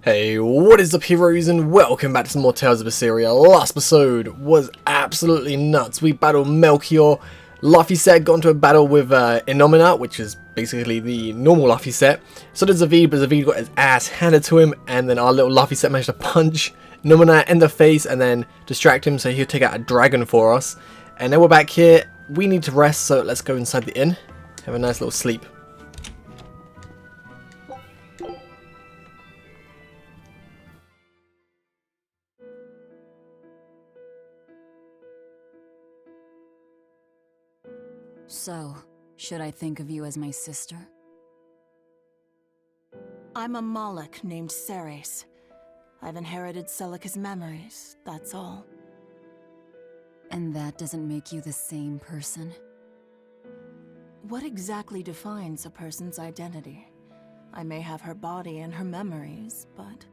Hey, what is up heroes and welcome back to some more Tales of Berseria. Last episode was absolutely nuts. We battled Melchior. Luffy set got into a battle with Inomina, which is basically the normal Luffy set. So did Zavid, but Zavid got his ass handed to him, and then our little Luffy set managed to punch Inomina in the face and then distract him so he'll take out a dragon for us. And then we're back here. We need to rest, so let's go inside the inn. Have a nice little sleep. So, should I think of you as my sister? I'm a Moloch named Ceres. I've inherited Celica's memories, that's all. And that doesn't make you the same person? What exactly defines a person's identity? I may have her body and her memories, but...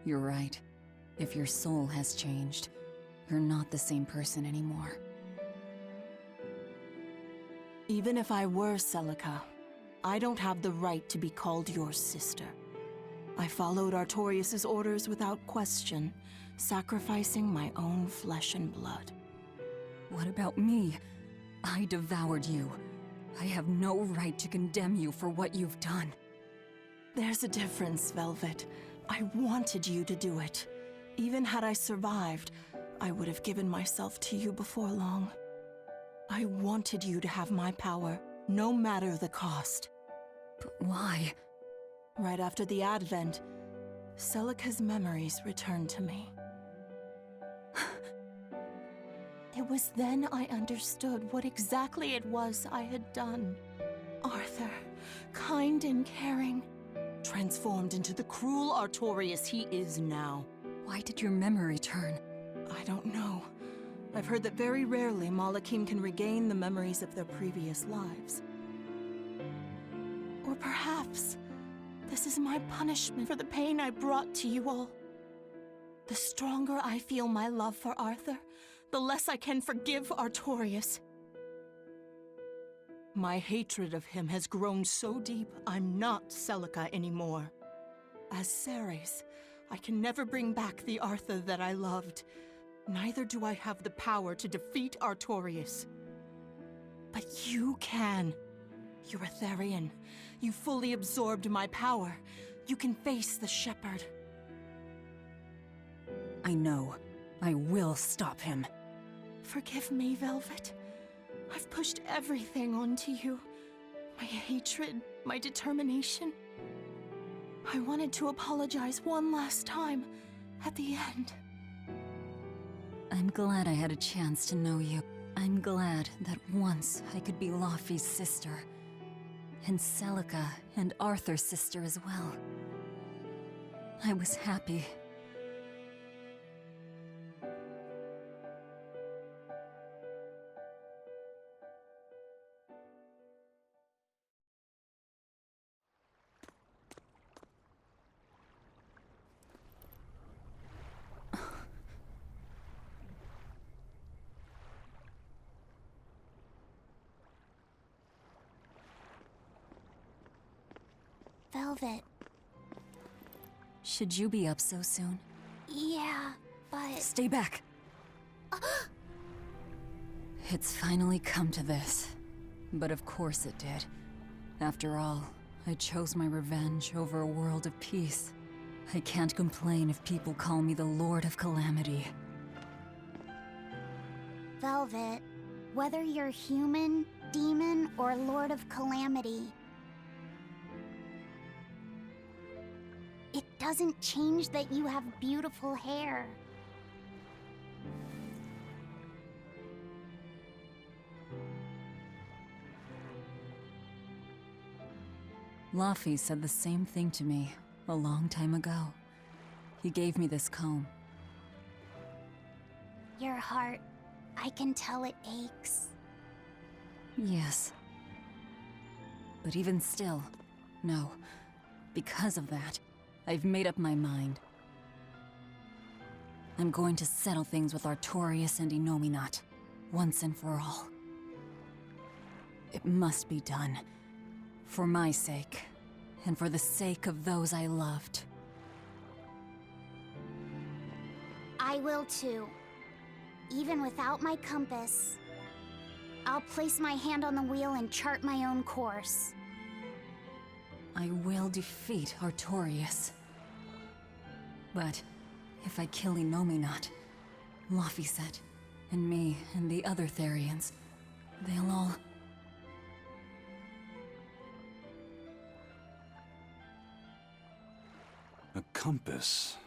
You're right. If your soul has changed, you're not the same person anymore. Even if I were Celica, I don't have the right to be called your sister. I followed Artorias' orders without question, sacrificing my own flesh and blood. What about me? I devoured you. I have no right to condemn you for what you've done. There's a difference, Velvet. I wanted you to do it. Even had I survived, I would have given myself to you before long. I wanted you to have my power, no matter the cost. But why? Right after the Advent, Celica's memories returned to me. It was then I understood what exactly it was I had done. Arthur, kind and caring, transformed into the cruel Artorias he is now. Why did your memory turn? I don't know. I've heard that very rarely Malachim can regain the memories of their previous lives. Or perhaps this is my punishment for the pain I brought to you all. The stronger I feel my love for Arthur, the less I can forgive Artorias. My hatred of him has grown so deep, I'm not Celica anymore. As Ceres, I can never bring back the Arthur that I loved. Neither do I have the power to defeat Artorias. But you can. You're Etherian. You fully absorbed my power. You can face the Shepherd. I know. I will stop him. Forgive me, Velvet. I've pushed everything onto you. My hatred, my determination. I wanted to apologize one last time, at the end. I'm glad I had a chance to know you. I'm glad that once I could be Laufey's sister. And Celica and Arthur's sister as well. I was happy. Velvet. Should you be up so soon? Yeah, but... Stay back! It's finally come to this. But of course it did. After all, I chose my revenge over a world of peace. I can't complain if people call me the Lord of Calamity. Velvet, whether you're human, demon, or Lord of Calamity, it doesn't change that you have beautiful hair. Laufey said the same thing to me a long time ago. He gave me this comb. Your heart, I can tell it aches. Yes. But even still, no. Because of that, I've made up my mind. I'm going to settle things with Artorias and Inominat, once and for all. It must be done. For my sake, and for the sake of those I loved. I will too. Even without my compass. I'll place my hand on the wheel and chart my own course. I will defeat Artorias. But if I kill Innominat, Laphicet, and me and the other Therians, they'll all... A compass.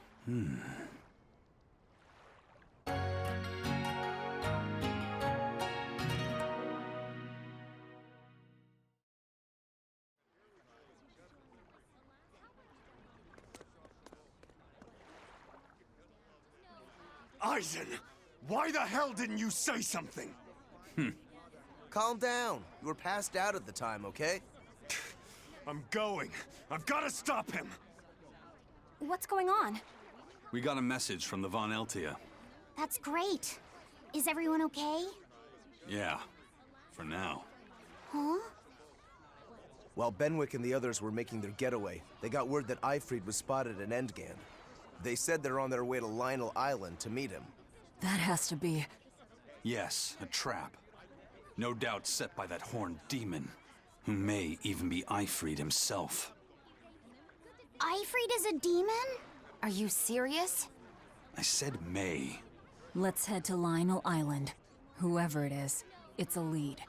Eisen! Why the hell didn't you say something? Calm down. You were passed out at the time, okay? I'm going. I've got to stop him! What's going on? We got a message from the Von Eltia. That's great. Is everyone okay? Yeah, for now. Huh? While Benwick and the others were making their getaway, they got word that Eifried was spotted in Endgame. They said they're on their way to Lionel Island to meet him. That has to be... Yes, a trap. No doubt set by that horned demon, who may even be Eifried himself. Eifried is a demon? Are you serious? I said may. Let's head to Lionel Island. Whoever it is, it's a lead.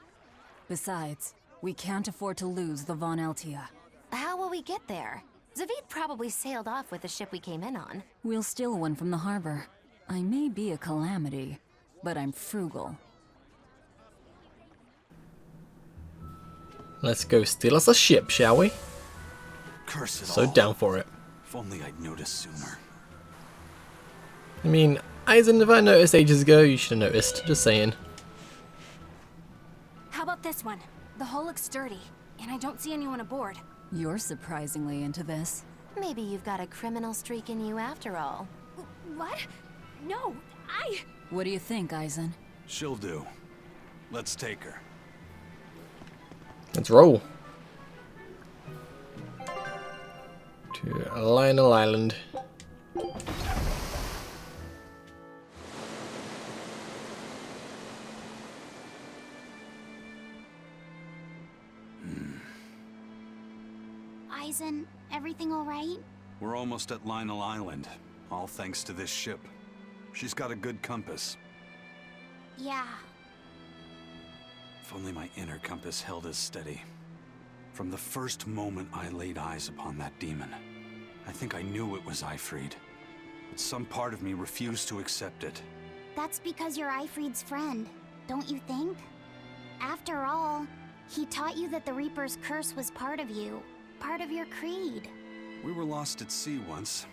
Besides, we can't afford to lose the Von Eltia. How will we get there? Zavid probably sailed off with the ship we came in on. We'll steal one from the harbor. I may be a calamity, but I'm frugal. Let's go steal us a ship, shall we? Curse it So all. down for it. If only I'd noticed sooner. I mean, Eisen, if I noticed ages ago, you should have noticed. Just saying. How about this one? The hull looks sturdy, and I don't see anyone aboard. You're surprisingly into this. Maybe you've got a criminal streak in you after all. What? No, What do you think, Eisen? She'll do. Let's take her. Let's roll. To Lionel Island. Eisen, everything alright? We're almost at Lionel Island, all thanks to this ship. She's got a good compass. Yeah. If only my inner compass held as steady. From the first moment I laid eyes upon that demon, I think I knew it was Eifried. But some part of me refused to accept it. That's because you're Eifried's friend, don't you think? After all, he taught you that the Reaper's curse was part of you, part of your creed. We were lost at sea once.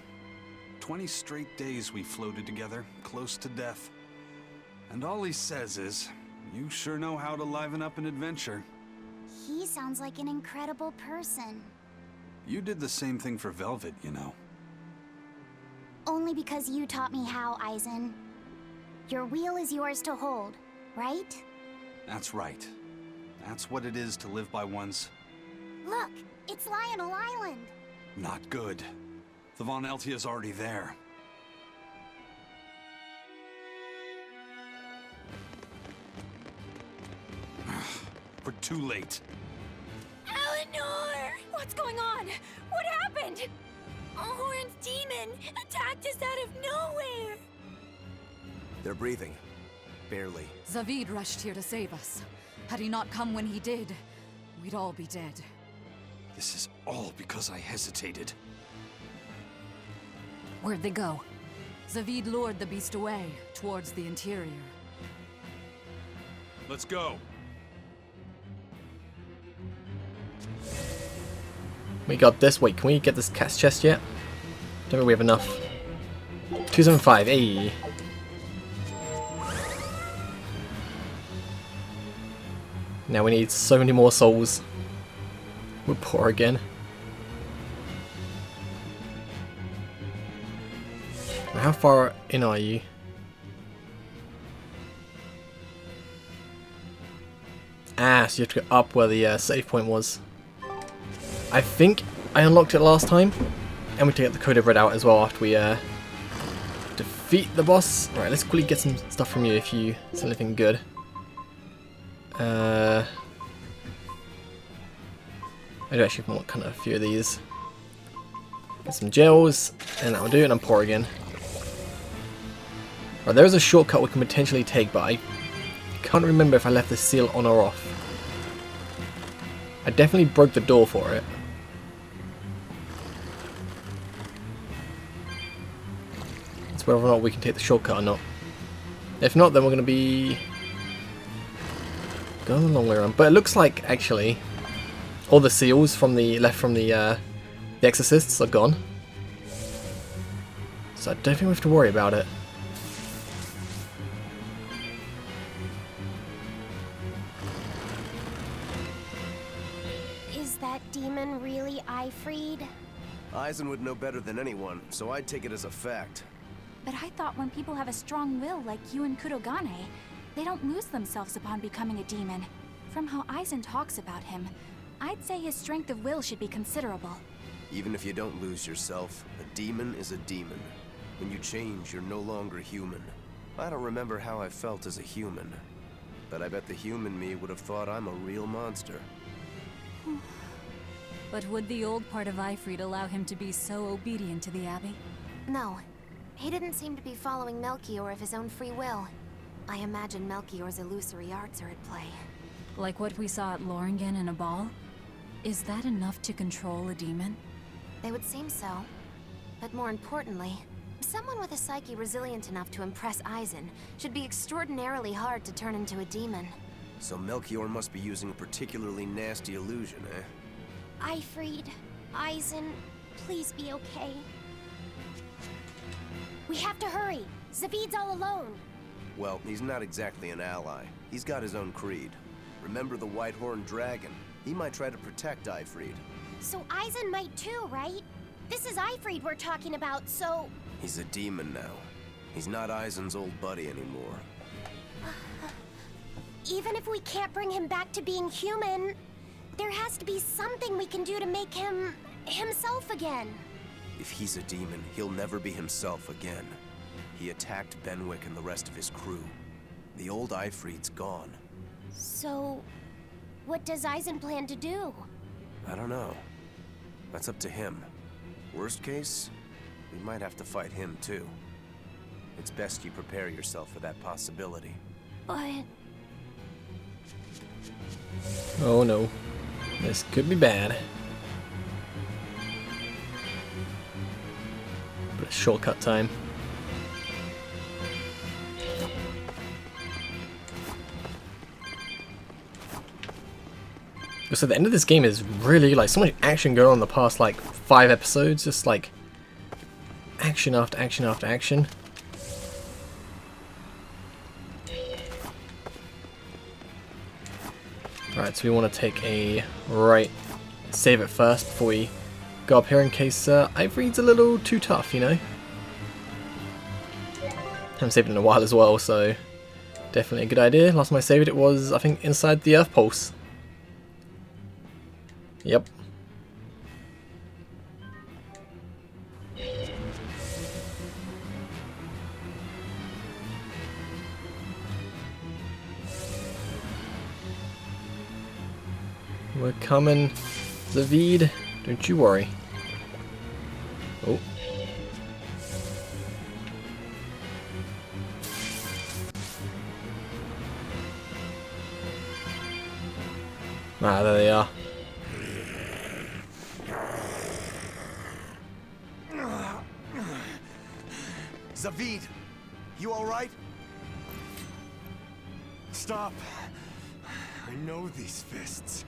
20 straight days we floated together, close to death. And all he says is, you sure know how to liven up an adventure. He sounds like an incredible person. You did the same thing for Velvet, you know. Only because you taught me how, Eisen. Your wheel is yours to hold, right? That's right. That's what it is to live by one's... Look, it's Lionel Island. Not good. The Von Eltia's already there. We're too late. Eleanor! What's going on? What happened? A horned demon attacked us out of nowhere! They're breathing. Barely. Zavid rushed here to save us. Had he not come when he did, we'd all be dead. This is all because I hesitated. Where'd they go? Zavid lured the beast away, towards the interior. Let's go. We got this. Wait, can we get this cat's chest yet? Don't think we have enough. 275. Hey. Now we need so many more souls. We're poor again. How far in are you? Ah, so you have to go up where the save point was. I think I unlocked it last time. And we take the Code of Red out as well after we defeat the boss. Right, let's quickly get some stuff from you if you see anything good. I do actually want kind of a few of these. Get some gels, and that'll do, and I'm poor again. Right, there is a shortcut we can potentially take, but I can't remember if I left the seal on or off. I definitely broke the door for it. It's whether or not we can take the shortcut or not. If not, then we're going to be going a long way around. But it looks like, actually, all the seals from the exorcists are gone. So I don't think we have to worry about it. Is that demon really Ifrid? Eisen would know better than anyone, so I'd take it as a fact. But I thought when people have a strong will like you and Kurogane, they don't lose themselves upon becoming a demon. From how Eisen talks about him, I'd say his strength of will should be considerable. Even if you don't lose yourself, a demon is a demon. When you change, you're no longer human. I don't remember how I felt as a human, but I bet the human me would have thought I'm a real monster. But would the old part of Ifrid allow him to be so obedient to the Abbey? No. He didn't seem to be following Melchior of his own free will. I imagine Melchior's illusory arts are at play. Like what we saw at Loringen in a ball? Is that enough to control a demon? They would seem so. But more importantly, someone with a psyche resilient enough to impress Eisen should be extraordinarily hard to turn into a demon. So Melchior must be using a particularly nasty illusion, eh? Ifrid, Eisen, please be okay. We have to hurry. Zavid's all alone. Well, he's not exactly an ally. He's got his own creed. Remember the White-Horned Dragon? He might try to protect Ifrid. So Eisen might too, right? This is Ifrid we're talking about, so... He's a demon now. He's not Eisen's old buddy anymore. Even if we can't bring him back to being human, there has to be something we can do to make him... himself again. If he's a demon, he'll never be himself again. He attacked Benwick and the rest of his crew. The old Ifrid's gone. So... what does Eisen plan to do? I don't know. That's up to him. Worst case, we might have to fight him too. It's best you prepare yourself for that possibility. But... Oh no. This could be bad. But it's shortcut time. So the end of this game is really like so much action going on in the past like 5 episodes, just like action after action after action. Alright, so we want to take a right, save it first before we go up here in case Ifrid's a little too tough, you know. Haven't saved it in a while as well, so definitely a good idea. Last time I saved it was, I think, inside the Earth Pulse. Yep. We're coming, Zavid. Don't you worry. Oh. Ah, there they are. Zavid, you alright? Stop. I know these fists.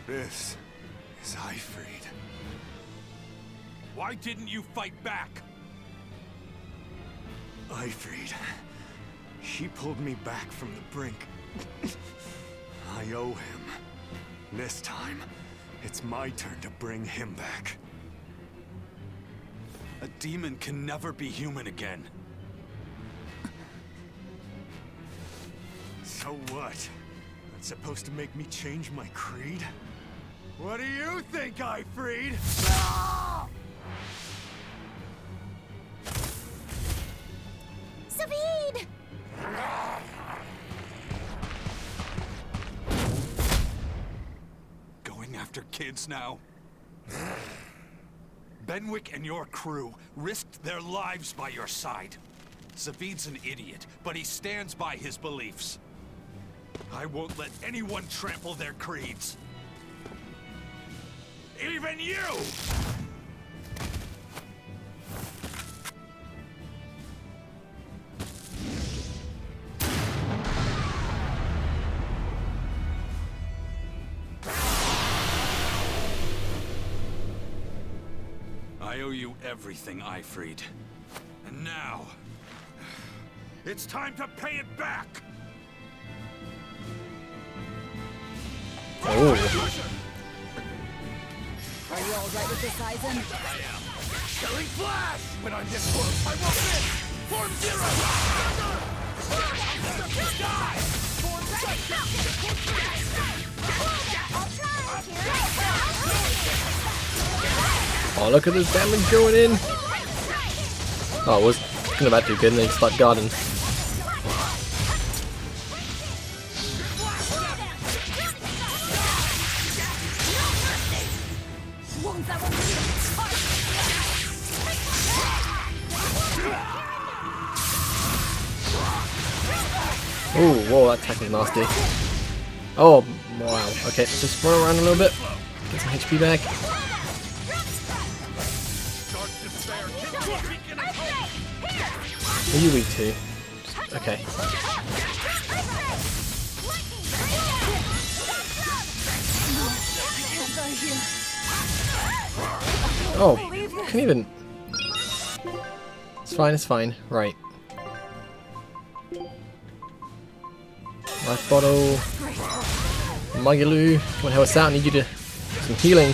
This is Ifrid. Why didn't you fight back? Ifrid. She pulled me back from the brink. I owe him. This time, it's my turn to bring him back. A demon can never be human again. So what? That's supposed to make me change my creed? What do you think, Ifreed? Savid! Going after kids now? Benwick and your crew risked their lives by your side. Savid's an idiot, but he stands by his beliefs. I won't let anyone trample their creeds. Even you! I owe you everything, Ifreed. And now, it's time to pay it back! Oh. Are you all right with this, Aizen? I am. Killing Flash! When I'm this close, I won't miss! Form Zero! Die! Form Oh, look at this damage going in. Oh, I was gonna about to do good and then start guarding. Oh, whoa, that attack was nasty. Oh, wow. Okay, let's just run around a little bit. Get some HP back. What are you weak to? Okay. Oh, can't even. It's fine, it's fine. Right. Life bottle. Magalu, come on, help us out. I need you to some healing.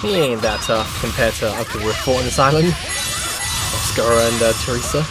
He ain't that tough compared to other people we've fought on this island. Oscar and Teresa.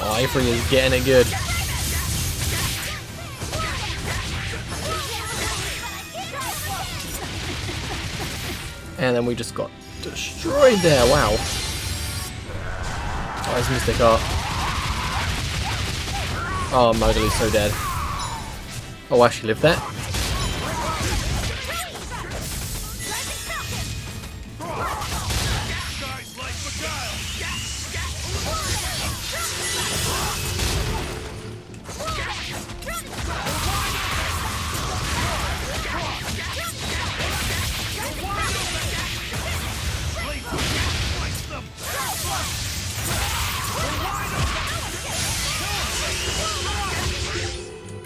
Oh, Avery is getting it good. And then we just got destroyed there, wow. Oh, it's Mystic Art. Oh, Mogalu's so dead. Oh, I actually lived that.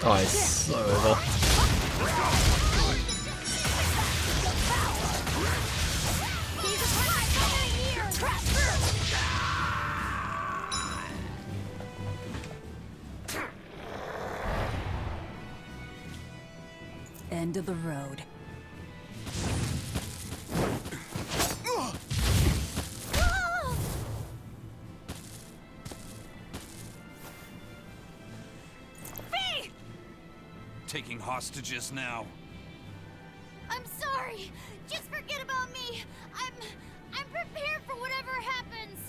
Oh, it's so over. End of the road. Taking hostages now. I'm sorry. Just forget about me. I'm prepared for whatever happens.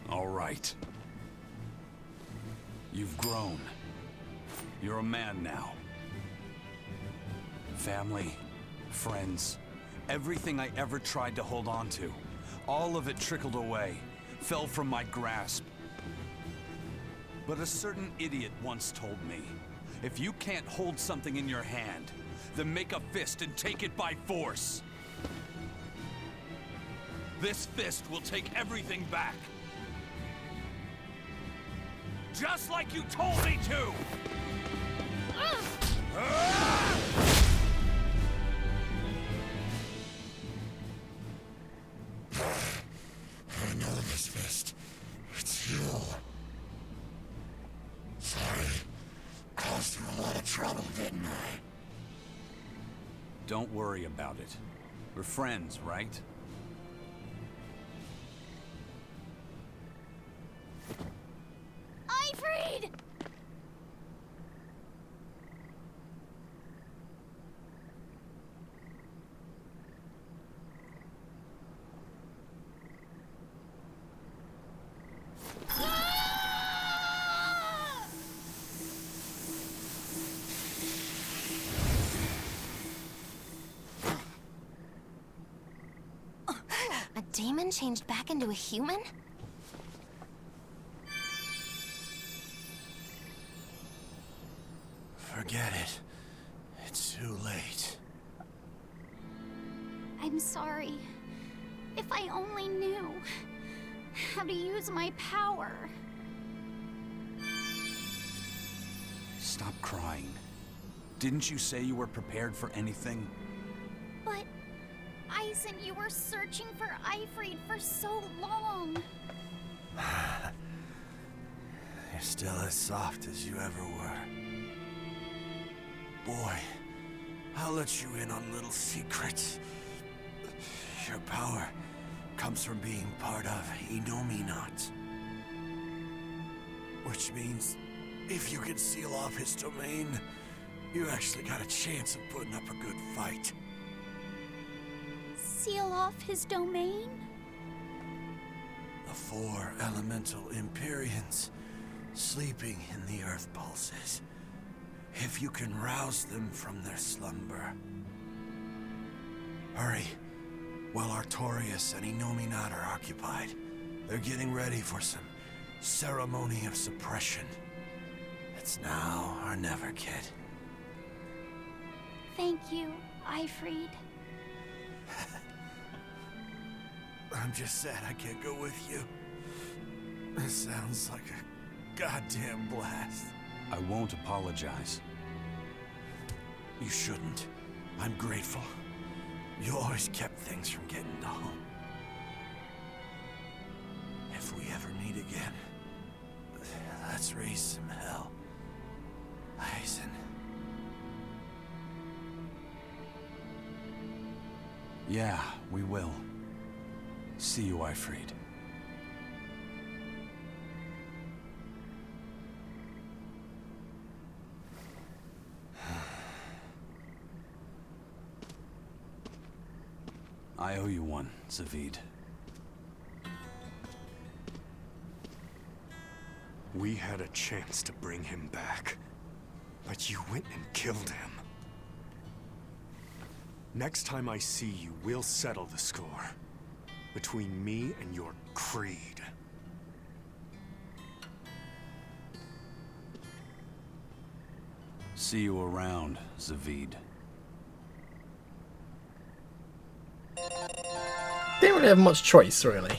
All right. You've grown. You're a man now. Family, friends, everything I ever tried to hold on to, all of it trickled away, fell from my grasp. But a certain idiot once told me, if you can't hold something in your hand, then make a fist and take it by force. This fist will take everything back. Just like you told me to! I know this fist. It's you. Sorry. Caused you a lot of trouble, didn't I? Don't worry about it. We're friends, right? Ifrid! A demon changed back into a human? Forget it. It's too late. I'm sorry. If I only knew how to use my power. Stop crying. Didn't you say you were prepared for anything? But, Eisen, you were searching for Ifrid for so long. You're still as soft as you ever were. Boy, I'll let you in on little secrets. Your power comes from being part of Innominat. Which means, if you can seal off his domain, you actually got a chance of putting up a good fight. Seal off his domain? The 4 elemental Empyreans sleeping in the earth pulses. If you can rouse them from their slumber. Hurry, while Artorias and Innominat are occupied. They're getting ready for some ceremony of suppression. It's now or never, kid. Thank you, Ifrid. I'm just sad I can't go with you. It sounds like a goddamn blast. I won't apologize. You shouldn't. I'm grateful. You always kept things from getting to home. If we ever meet again, let's raise some hell. Eisen. Yeah, we will. See you, Ifrid. I owe you one, Zavid. We had a chance to bring him back, but you went and killed him. Next time I see you, we'll settle the score. Between me and your creed. See you around, Zavid. Didn't really have much choice, really.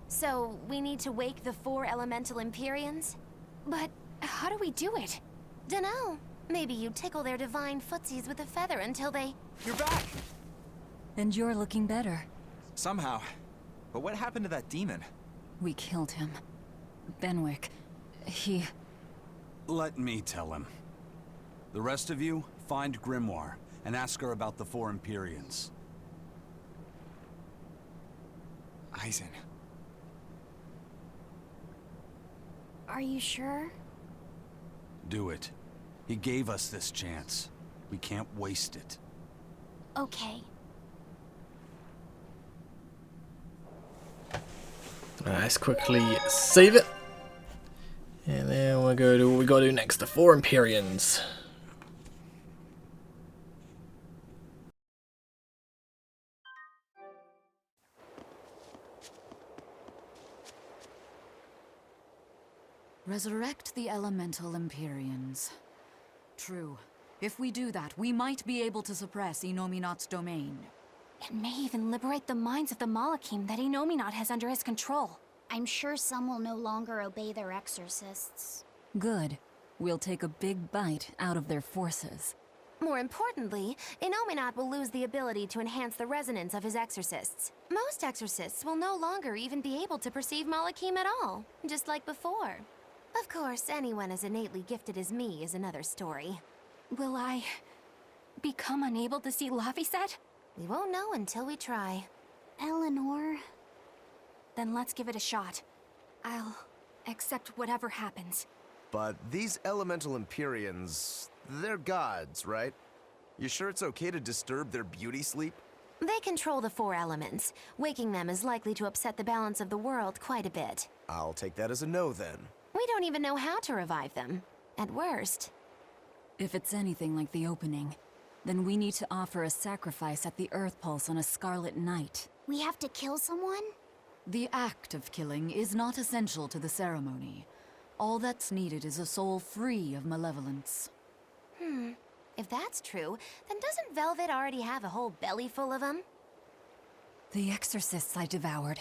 So, we need to wake the 4 elemental Empyreans? But how do we do it? Dunno. Maybe you tickle their divine footsies with a feather until they... You're back! And you're looking better. Somehow. But what happened to that demon? We killed him. Benwick. He... Let me tell him. The rest of you, find Grimoire and ask her about the 4 Empyreans. Eisen. Are you sure? Do it. He gave us this chance. We can't waste it. Okay. Let's quickly save it. And then we'll go to what we gotta do next, the 4 Empyreans. Resurrect the elemental Empyreans. True. If we do that, we might be able to suppress Inominat's domain. It may even liberate the minds of the Malachim that Inominat has under his control. I'm sure some will no longer obey their exorcists. Good. We'll take a big bite out of their forces. More importantly, Inominat will lose the ability to enhance the resonance of his exorcists. Most exorcists will no longer even be able to perceive Malachim at all, just like before. Of course, anyone as innately gifted as me is another story. Will I become unable to see Laphicet? We won't know until we try. Eleanor... Then let's give it a shot. I'll accept whatever happens. But these elemental Empyreans, they're gods, right? You sure it's okay to disturb their beauty sleep? They control the 4 elements. Waking them is likely to upset the balance of the world quite a bit. I'll take that as a no then. We don't even know how to revive them. At worst. If it's anything like the opening, then we need to offer a sacrifice at the Earth Pulse on a Scarlet Night. We have to kill someone? The act of killing is not essential to the ceremony. All that's needed is a soul free of malevolence. If that's true, then doesn't Velvet already have a whole belly full of them? The exorcists I devoured.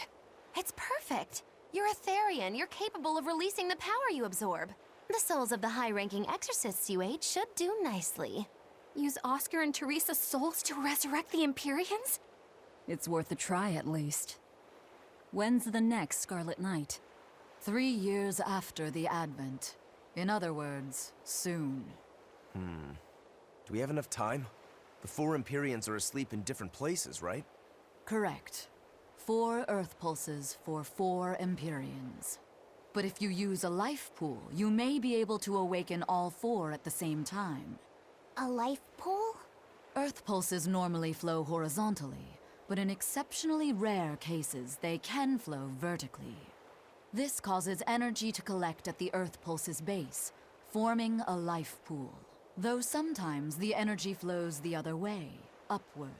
It's perfect. You're a Therian. You're capable of releasing the power you absorb. The souls of the high-ranking exorcists you ate should do nicely. Use Oscar and Teresa's souls to resurrect the Empyreans? It's worth a try at least. When's the next Scarlet Night? 3 years after the Advent. In other words, soon. Do we have enough time? The 4 Empyreans are asleep in different places, right? Correct. 4 Earth Pulses for 4 Empyreans. But if you use a life pool, you may be able to awaken all 4 at the same time. A life pool? Earth Pulses normally flow horizontally, but in exceptionally rare cases, they can flow vertically. This causes energy to collect at the Earth Pulse's base, forming a life pool. Though sometimes the energy flows the other way, upward,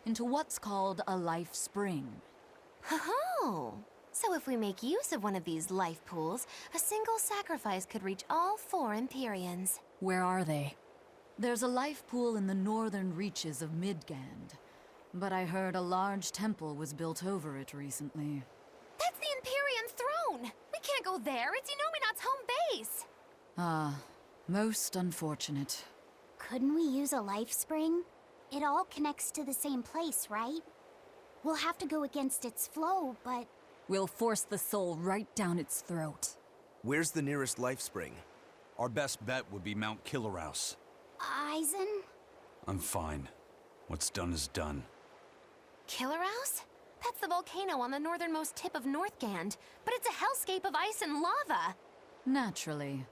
into what's called a life spring. Oh, so if we make use of one of these life pools, a single sacrifice could reach all 4 Empyreans. Where are they? There's a life pool in the northern reaches of Midgand, but I heard a large temple was built over it recently. That's the Empyrean throne! We can't go there, it's Inominat's home base! Ah, most unfortunate. Couldn't we use a life spring? It all connects to the same place, right? We'll have to go against its flow, but... We'll force the soul right down its throat. Where's the nearest life spring? Our best bet would be Mount Killerhouse. Eisen? I'm fine. What's done is done. Killerhouse? That's the volcano on the northernmost tip of Northgand, but it's a hellscape of ice and lava! Naturally.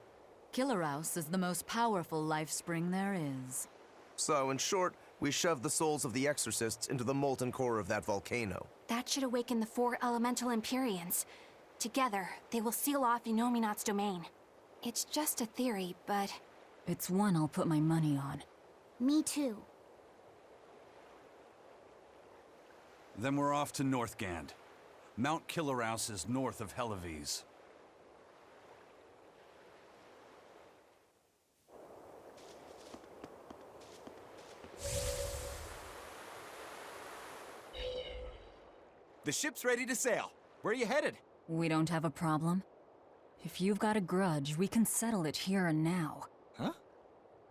Killerhouse is the most powerful life spring there is. So, in short, we shove the souls of the exorcists into the molten core of that volcano. That should awaken the 4 elemental Empyreans. Together, they will seal off Inominat's domain. It's just a theory, but... It's one I'll put my money on. Me too. Then we're off to Northgand. Mount Killerhouse is north of Helives. The ship's ready to sail. Where are you headed? We don't have a problem. If you've got a grudge, we can settle it here and now. Huh?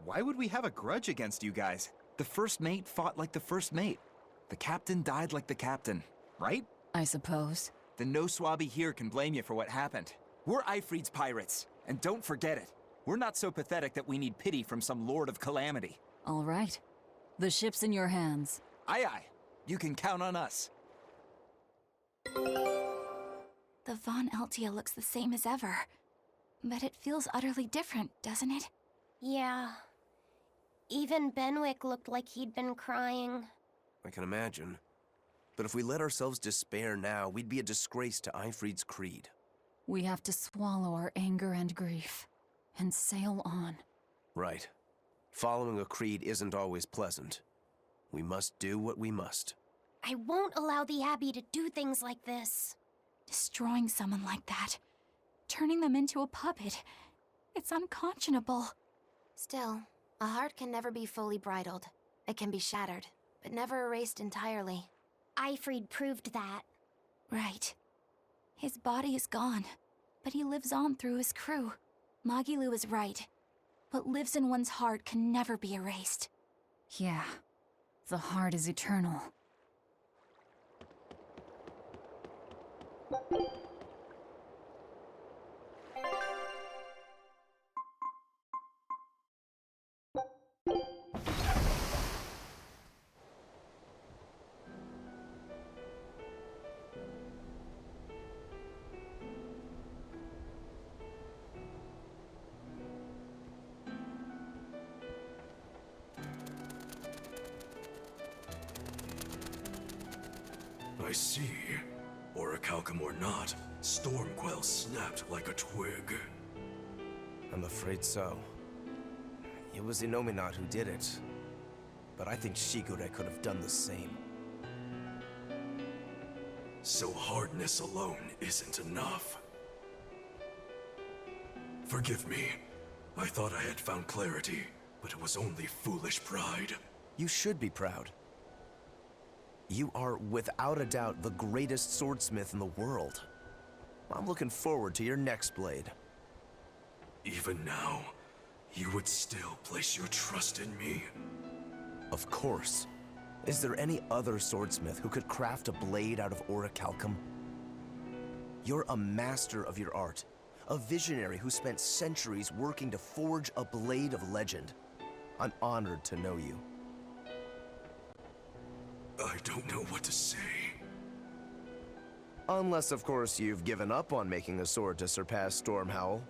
Why would we have a grudge against you guys? The first mate fought like the first mate. The captain died like the captain, right? I suppose. Then no swabby here can blame you for what happened. We're Ifrid's pirates, and don't forget it. We're not so pathetic that we need pity from some Lord of Calamity. All right. The ship's in your hands. Aye aye. You can count on us. The Von Eltia looks the same as ever. But it feels utterly different, doesn't it? Yeah. Even Benwick looked like he'd been crying. I can imagine. But if we let ourselves despair now, we'd be a disgrace to Ifrid's creed. We have to swallow our anger and grief, and sail on. Right. Following a creed isn't always pleasant. We must do what we must. I won't allow the Abbey to do things like this. Destroying someone like that, turning them into a puppet, it's unconscionable. Still, a heart can never be fully bridled. It can be shattered, but never erased entirely. Ifrid proved that. Right. His body is gone, but he lives on through his crew. Magilu is right. What lives in one's heart can never be erased. Yeah, the heart is eternal. I see. Orichalcum or not, Stormquell snapped like a twig. I'm afraid so. It was Innominat who did it. But I think Shigure could have done the same. So hardness alone isn't enough. Forgive me. I thought I had found clarity, but it was only foolish pride. You should be proud. You are, without a doubt, the greatest swordsmith in the world. I'm looking forward to your next blade. Even now, you would still place your trust in me? Of course. Is there any other swordsmith who could craft a blade out of orichalcum? You're a master of your art, a visionary who spent centuries working to forge a blade of legend. I'm honored to know you. I don't know what to say. Unless, of course, you've given up on making a sword to surpass Stormhowl.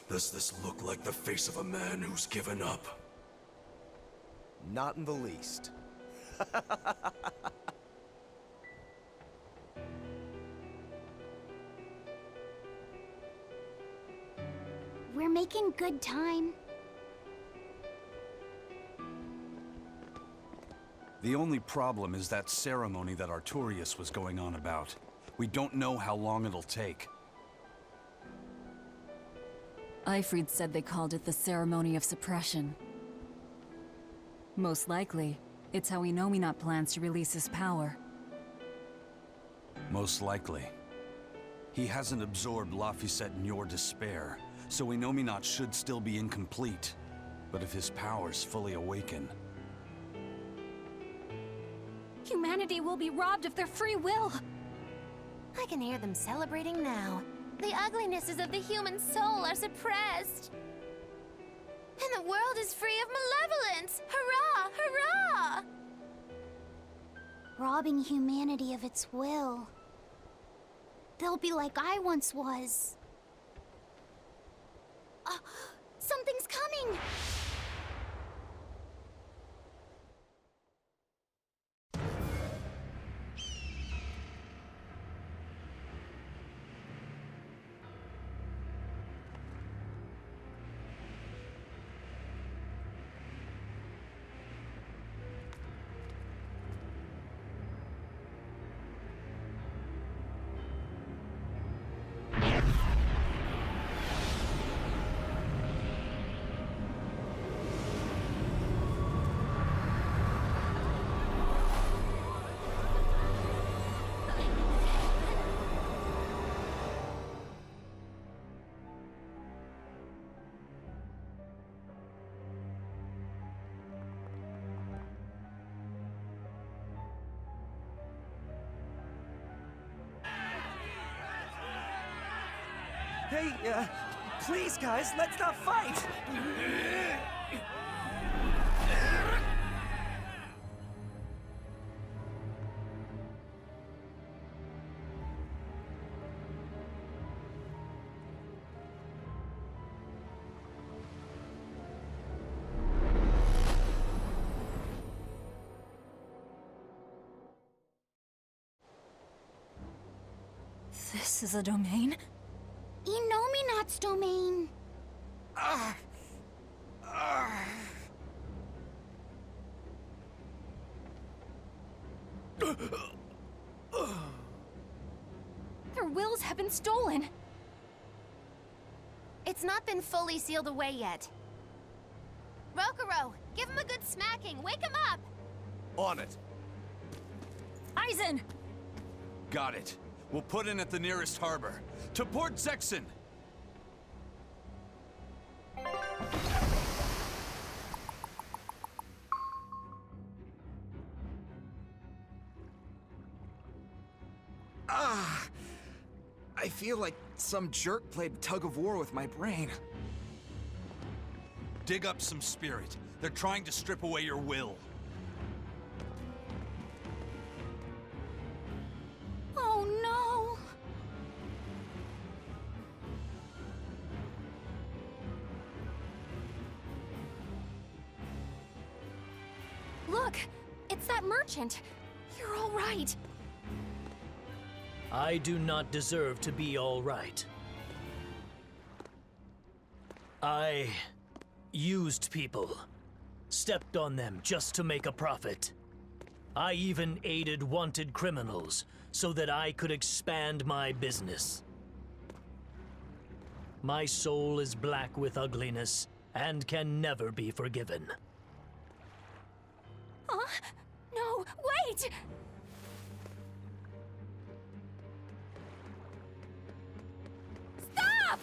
Does this look like the face of a man who's given up? Not in the least. We're making good time. The only problem is that ceremony that Artorius was going on about. We don't know how long it'll take. Ifrid said they called it the Ceremony of Suppression. Most likely, it's how Innominat plans to release his power. Most likely. He hasn't absorbed Laphicet in your despair, so Innominat should still be incomplete. But if his powers fully awaken... Humanity will be robbed of their free will! I can hear them celebrating now. The uglinesses of the human soul are suppressed. And the world is free of malevolence! Hurrah! Hurrah! Robbing humanity of its will. They'll be like I once was. Something's coming! Hey, please guys, let's not fight! This is a domain? Inominat's domain. Their wills have been stolen. It's not been fully sealed away yet. Rokuro, give him a good smacking. Wake him up! On it. Aizen! Got it. We'll put in at the nearest harbor. To Port Zexen! I feel like some jerk played tug of war with my brain. Dig up some spirit. They're trying to strip away your will. Oh no! Look! It's that merchant! You're all right! I do not deserve to be all right. I used people, stepped on them just to make a profit. I even aided wanted criminals so that I could expand my business. My soul is black with ugliness and can never be forgiven. Huh? No, wait! Stop!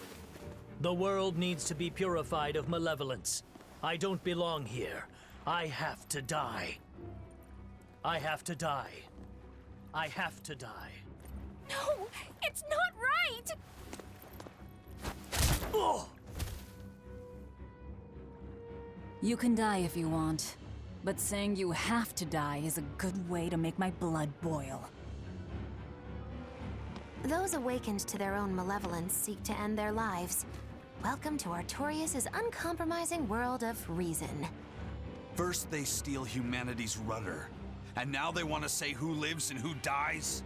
The world needs to be purified of malevolence. I don't belong here. I have to die. I have to die. I have to die. No, it's not right! Oh! You can die if you want, but saying you have to die is a good way to make my blood boil. Those awakened to their own malevolence seek to end their lives. Welcome to Artorias' uncompromising world of reason. First they steal humanity's rudder, and now they want to say who lives and who dies?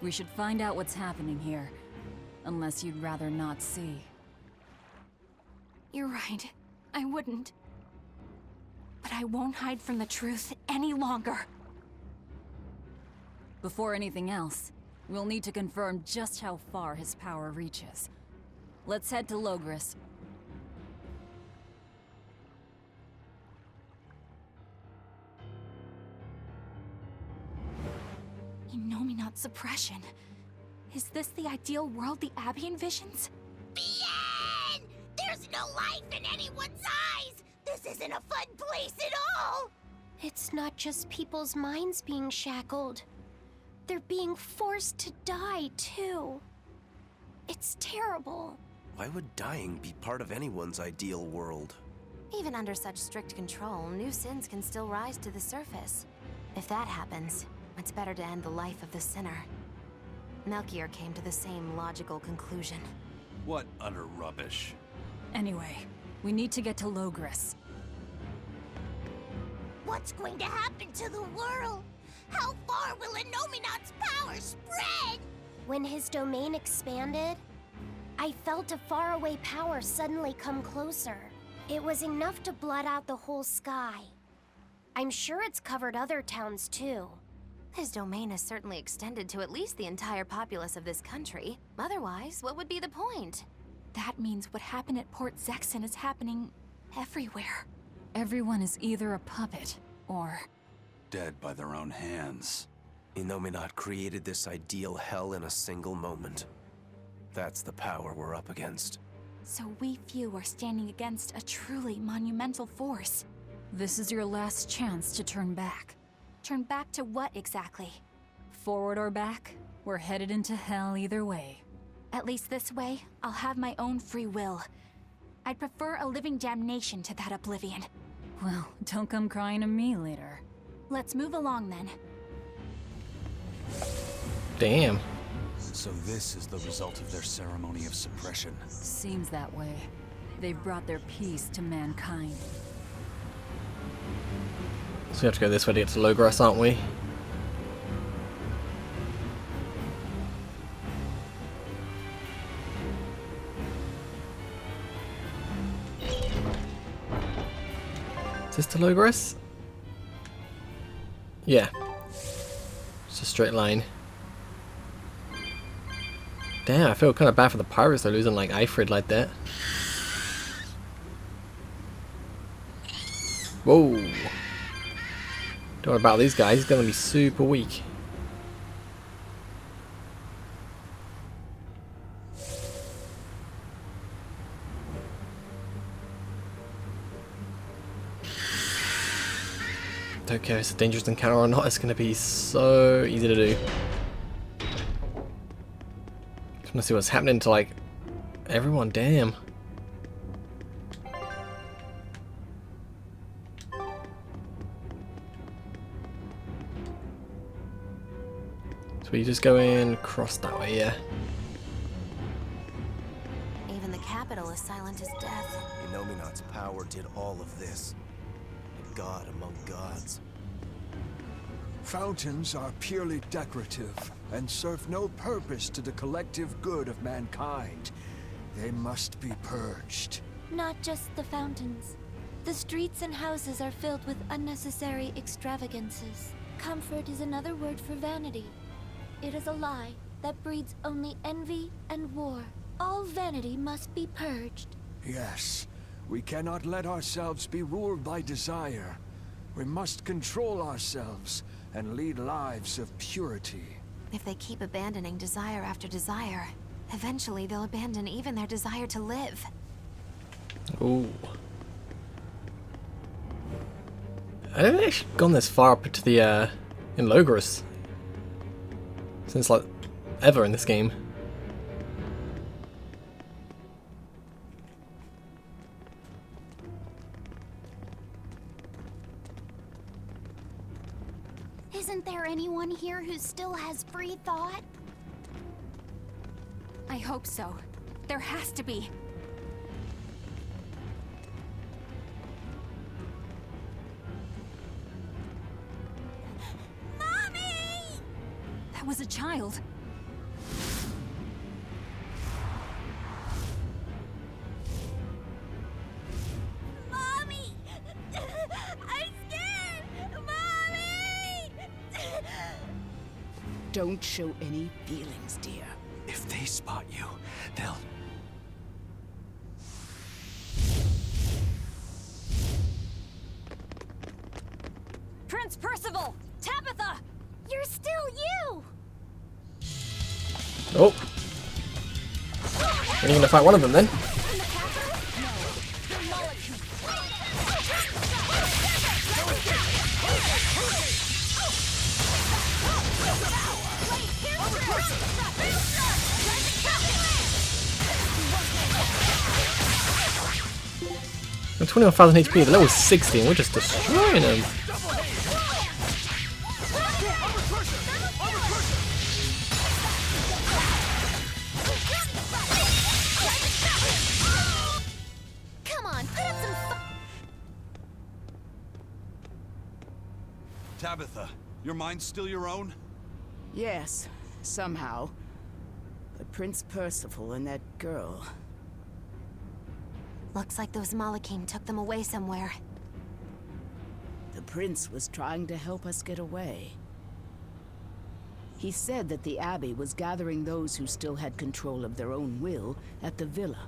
We should find out what's happening here, unless you'd rather not see. You're right. I wouldn't. But I won't hide from the truth any longer. Before anything else, we'll need to confirm just how far his power reaches. Let's head to Logris. Inominat suppression. Is this the ideal world the Abbey envisions? Bien! There's no life in anyone's eyes! This isn't a fun place at all! It's not just people's minds being shackled. They're being forced to die, too. It's terrible. Why would dying be part of anyone's ideal world? Even under such strict control, new sins can still rise to the surface. If that happens, it's better to end the life of the sinner. Melchior came to the same logical conclusion. What utter rubbish. Anyway, we need to get to Logris. What's going to happen to the world? How far will Inominat's power spread? When his domain expanded, I felt a faraway power suddenly come closer. It was enough to blot out the whole sky. I'm sure it's covered other towns too. His domain has certainly extended to at least the entire populace of this country. Otherwise, what would be the point? That means what happened at Port Zexen is happening everywhere. Everyone is either a puppet, or... dead by their own hands. Inominat created this ideal hell in a single moment. That's the power we're up against. So we few are standing against a truly monumental force. This is your last chance to turn back. Turn back to what exactly? Forward or back, we're headed into hell either way. At least this way, I'll have my own free will. I'd prefer a living damnation to that oblivion. Well, don't come crying to me later. Let's move along then. Damn. So this is the result of their ceremony of suppression. Seems that way. They've brought their peace to mankind. So we have to go this way to get to Logris, aren't we? this the Logos? Yeah. It's a straight line. Damn, I feel kind of bad for the pirates. They're losing like Ifrid like that. Whoa. Don't worry about these guys. He's going to be super weak. Don't care if it's a dangerous encounter or not, it's going to be so easy to do. Just want to see what's happening to like everyone, damn. So we just go in, cross that way, yeah. Even the capital is silent as death. Inominat's power did all of this. A god among gods. Fountains are purely decorative and serve no purpose to the collective good of mankind. They must be purged. Not just the fountains. The streets and houses are filled with unnecessary extravagances. Comfort is another word for vanity. It is a lie that breeds only envy and war. All vanity must be purged. Yes, we cannot let ourselves be ruled by desire. We must control ourselves and lead lives of purity. If they keep abandoning desire after desire, eventually they'll abandon even their desire to live. Ooh. I haven't actually gone this far up into the, in Logos. Since, like, ever in this game. Isn't there anyone here who still has free thought? I hope so. There has to be. Mommy! That was a child. Mommy! I'm scared! Mommy! Don't show any feelings, dear. If they spot you, they'll... Prince Percival! Tabitha! You're still you! Oh. Are you going to fight one of them then? We're 21,000 HP, the level 60, and we're just destroying them. Come on, put up some Tabitha, your mind's still your own? Yes, somehow. But Prince Percival and that girl... Looks like those Malachim took them away somewhere. The prince was trying to help us get away. He said that the Abbey was gathering those who still had control of their own will at the villa.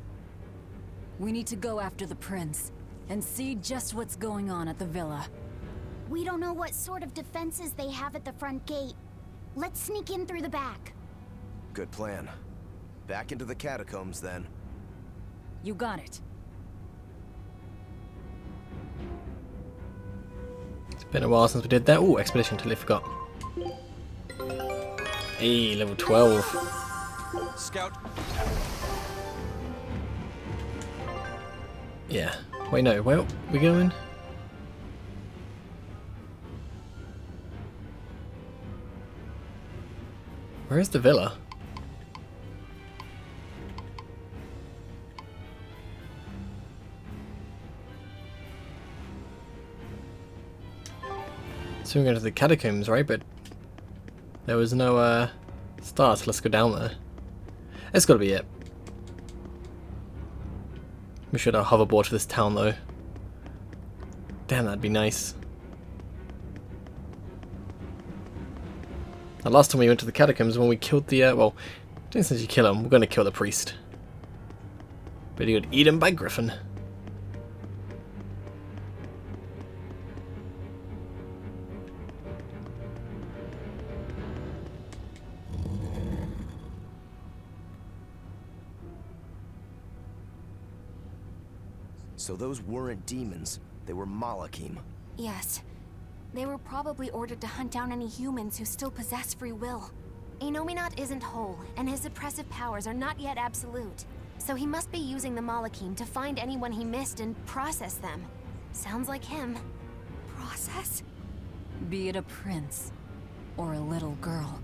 We need to go after the prince and see just what's going on at the villa. We don't know what sort of defenses they have at the front gate. Let's sneak in through the back. Good plan. Back into the catacombs, then. You got it. It's been a while since we did that. Ooh, expedition, totally forgot. Hey, level 12. Scout. Yeah. Wait, no. Where are we going? Where is the villa? So we're going to the catacombs, right? But there was no stars. Let's go down there. It's got to be it. We should hoverboard to this town though. Damn, that'd be nice. The last time we went to the catacombs when we killed the, well, don't since you kill him, we're going to kill the priest. But he got eaten by Griffin. So those weren't demons, they were Malachim. Yes. They were probably ordered to hunt down any humans who still possess free will. Inominat isn't whole, and his suppressive powers are not yet absolute. So he must be using the Malachim to find anyone he missed and process them. Sounds like him. Process? Be it a prince or a little girl.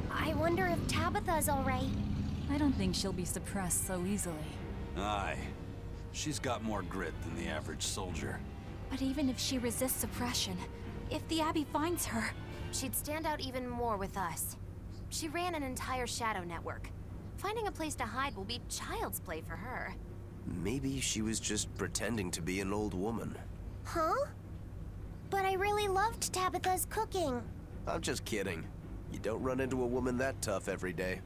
I wonder if Tabitha's alright. I don't think she'll be suppressed so easily. Aye. She's got more grit than the average soldier. But even if she resists suppression, if the Abbey finds her, she'd stand out even more with us. She ran an entire shadow network. Finding a place to hide will be child's play for her. Maybe she was just pretending to be an old woman. Huh? But I really loved Tabitha's cooking. I'm just kidding. You don't run into a woman that tough every day.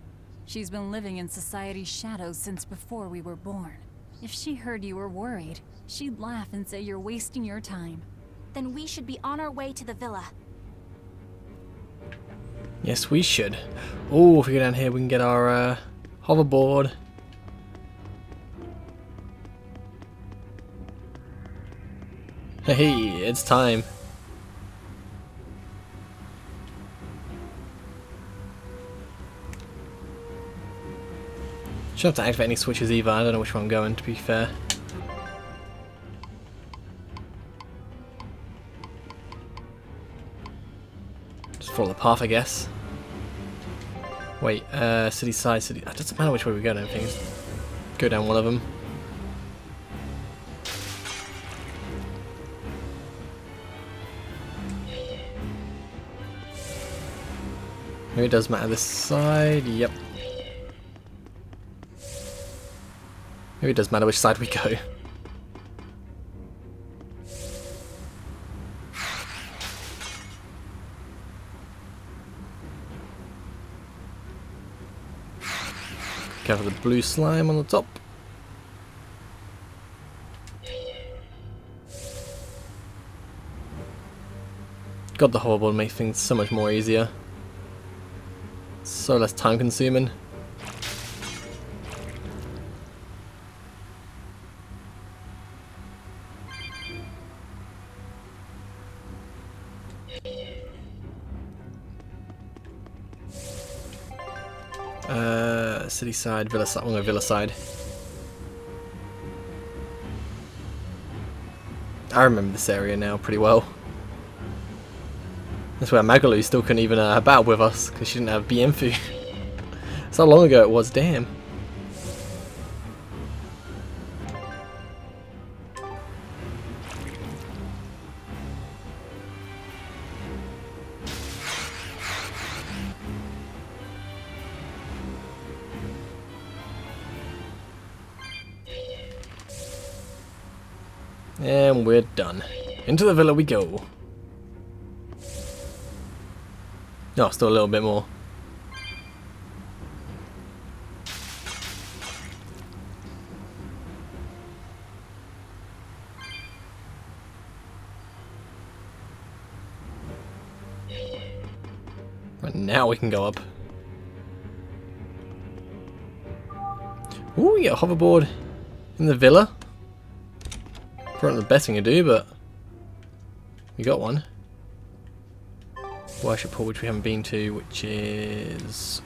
She's been living in society's shadows since before we were born. If she heard you were worried, she'd laugh and say you're wasting your time. Then we should be on our way to the villa. Yes, we should. Oh, if we go down here, we can get our hoverboard. Hey, it's time. Shouldn't have to activate any switches either. I don't know which one I'm going, to be fair. Just follow the path, I guess. Wait, city side, city. It doesn't matter which way we go, I don't think. Just go down one of them. Maybe it does matter this side. Yep. Maybe it does matter which side we go. Go for the blue slime on the top. God, the hoverboard makes things so much more easier. So less time consuming. City side, villa side. We'll go villa side. I remember this area now pretty well. That's where Magalu still couldn't even battle with us because she didn't have BM-fu. That's how long ago it was, damn. And we're done. Into the villa we go. Oh, still a little bit more. Right, now we can go up. Ooh, we got a hoverboard in the villa. Probably not the best thing to do, but we got one. Worship Hall, which we haven't been to, which is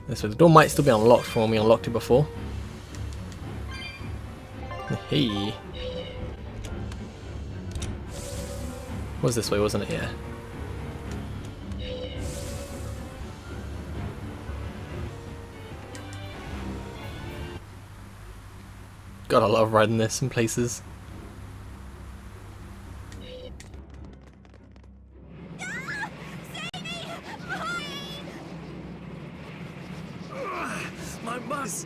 this way. The door might still be unlocked from when we unlocked it before. Hey, was this way, wasn't it? Yeah. God, I love riding this in places. My bus.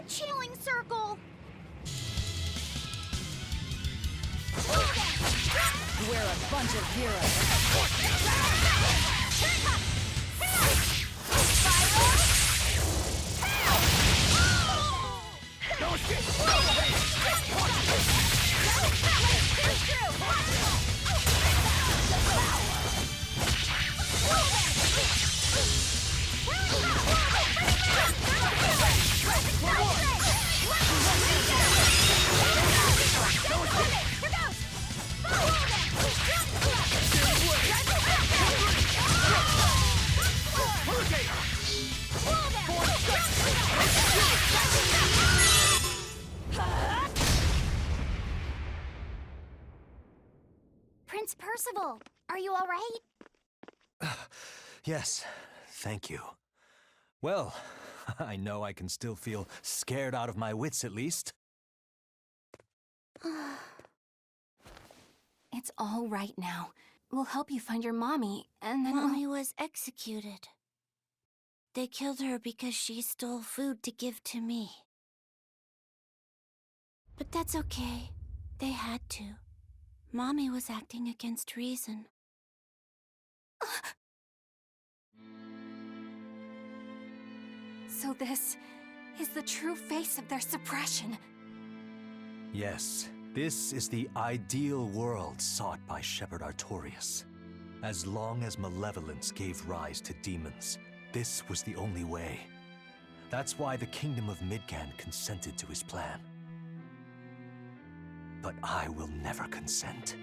channeling circle! We're a bunch of heroes. Prince Percival, are you all right? Yes, thank you. Well, I know I can still feel scared out of my wits at least. It's all right now. We'll help you find your mommy, and then Mommy was executed. They killed her because she stole food to give to me. But that's okay. They had to. Mommy was acting against reason. So this is the true face of their suppression. Yes, this is the ideal world sought by Shepherd Artorias. As long as malevolence gave rise to demons, this was the only way. That's why the Kingdom of Midgand consented to his plan. But I will never consent.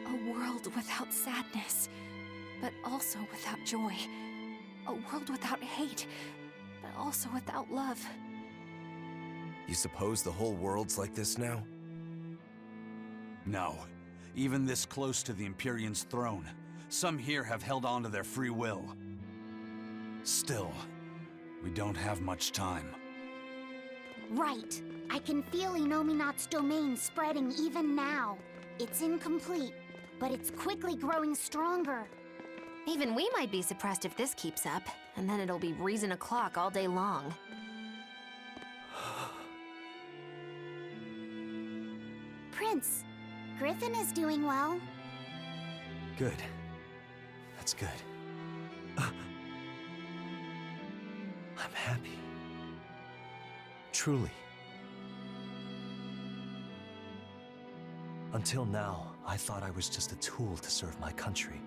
A world without sadness, but also without joy. A world without hate, but also without love. You suppose the whole world's like this now? No. Even this close to the Empyrean's throne, some here have held on to their free will. Still, we don't have much time. Right. I can feel Inominat's domain spreading even now. It's incomplete, but it's quickly growing stronger. Even we might be suppressed if this keeps up, and then it'll be reason o'clock all day long. Prince, Griffin is doing well. Good. That's good. I'm happy. Truly. Until now, I thought I was just a tool to serve my country.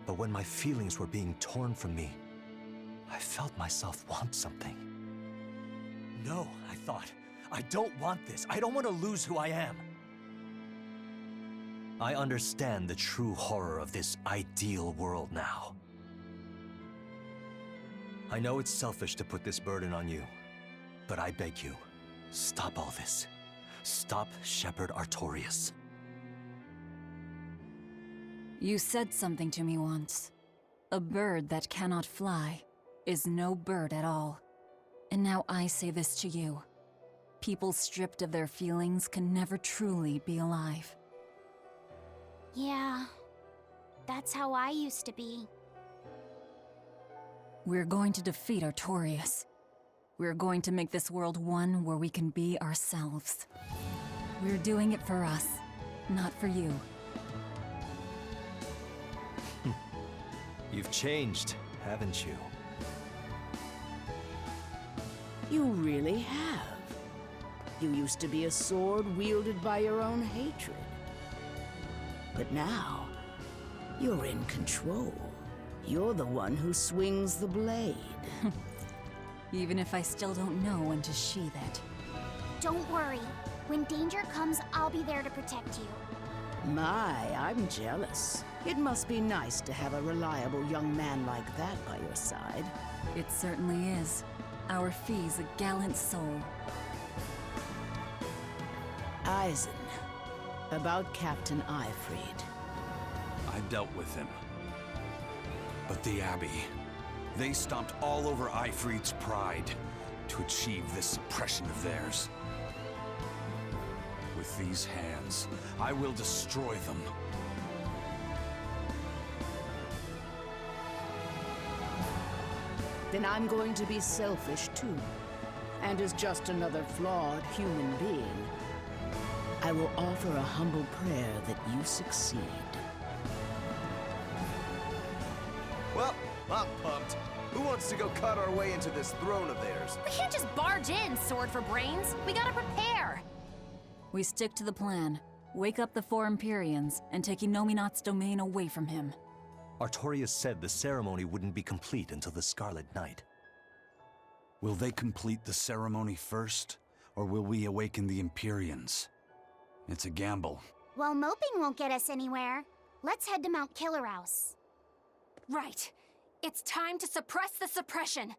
But when my feelings were being torn from me, I felt myself want something. No, I thought. I don't want this. I don't want to lose who I am. I understand the true horror of this ideal world now. I know it's selfish to put this burden on you, but I beg you, stop all this. Stop Shepherd Artorias. You said something to me once. A bird that cannot fly is no bird at all. And now I say this to you. People stripped of their feelings can never truly be alive. Yeah, that's how I used to be. We're going to defeat Artorias. We're going to make this world one where we can be ourselves. We're doing it for us, not for you. You've changed, haven't you? You really have. You used to be a sword wielded by your own hatred. But now, you're in control. You're the one who swings the blade. Even if I still don't know when to sheath it. Don't worry. When danger comes, I'll be there to protect you. My, I'm jealous. It must be nice to have a reliable young man like that by your side. It certainly is. Our Fee's a gallant soul. Eisen, about Captain Ifrid. I dealt with him. But the Abbey, they stomped all over Ifrid's pride to achieve this suppression of theirs. with these hands. I will destroy them. Then I'm going to be selfish too. And as just another flawed human being, I will offer a humble prayer that you succeed. Well, I'm pumped. Who wants to go cut our way into this throne of theirs? We can't just barge in, Sword for Brains. We gotta prepare. We stick to the plan. Wake up the four Empyreans and take Inominat's domain away from him. Artorias said the ceremony wouldn't be complete until the Scarlet Night. Will they complete the ceremony first, or will we awaken the Empyreans? It's a gamble. Well, moping won't get us anywhere. Let's head to Mount Killerhouse. Right. It's time to suppress the suppression.